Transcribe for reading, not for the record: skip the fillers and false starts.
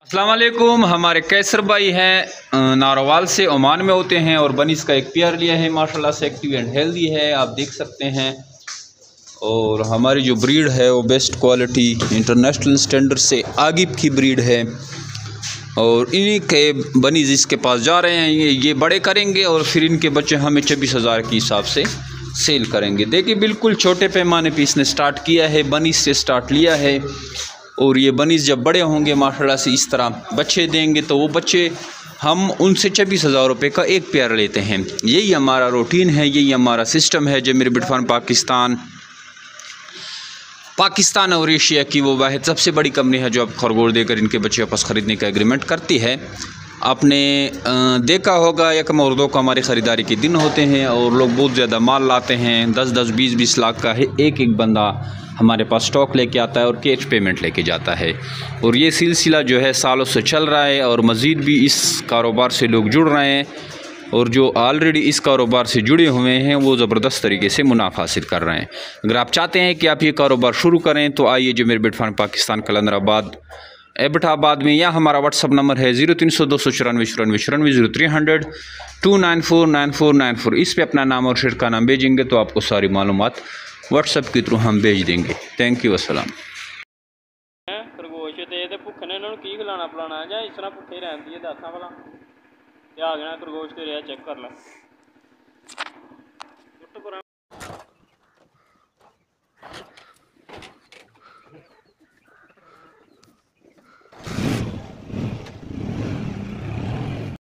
अस्सलाम वालेकुम। हमारे कैसर भाई हैं नारोवाल से, ओमान में होते हैं और बनीस का एक पेयर लिया है। माशाल्लाह से एक्टिव एंड हेल्दी है, आप देख सकते हैं। और हमारी जो ब्रीड है वो बेस्ट क्वालिटी इंटरनेशनल स्टैंडर्ड से आगे की ब्रीड है। और इन्हीं के बनीज इसके पास जा रहे हैं, ये बड़े करेंगे और फिर इनके बच्चे हमें 26,000 के हिसाब से सेल करेंगे। देखिए बिल्कुल छोटे पैमाने पे इसने स्टार्ट किया है, बनीज से स्टार्ट लिया है। और ये बनीज जब बड़े होंगे माशाल्लाह से इस तरह बच्चे देंगे तो वो बच्चे हम उनसे 26,000 रुपये का एक पेयर लेते हैं। यही हमारा रूटीन है, यही हमारा सिस्टम है। जमीर बिट फार्म पाकिस्तान और एशिया की वो वाहिद सबसे बड़ी कंपनी है जो अब खरगोश देकर इनके बच्चे वापस ख़रीदने का एग्रीमेंट करती है। आपने देखा होगा यकम और दो को हमारी ख़रीदारी के दिन होते हैं और लोग बहुत ज़्यादा माल लाते हैं। 10-10, 20-20 लाख का है एक बंदा हमारे पास स्टॉक लेके आता है और कैश पेमेंट लेके जाता है। और ये सिलसिला जो है सालों से चल रहा है और मज़ीद भी इस कारोबार से लोग जुड़ रहे हैं। और जो ऑलरेडी इस कारोबार से जुड़े हुए हैं वो ज़बरदस्त तरीके से मुनाफा हासिल कर रहे हैं। अगर आप चाहते हैं कि आप ये कारोबार शुरू करें तो आइए जमीर बिट फार्म पाकिस्तान कलंदराबाद एबटाबाद में, या हमारा व्हाट्सअप नंबर है 0300 294 94 0300 294 9494। इस पर अपना नाम और शहर का नाम भेजेंगे तो आपको सारी मालूमात व्हाट्सअप के थ्रू हम भेज देंगे। थैंक यू, अस्सलाम। खरगोश ते भुक्खे ने इन्होंने की खिलाना पिलाना जां इस तरह भुक्खे रहंदी है? दस भला आ गया खरगोश ते चेक कर ला।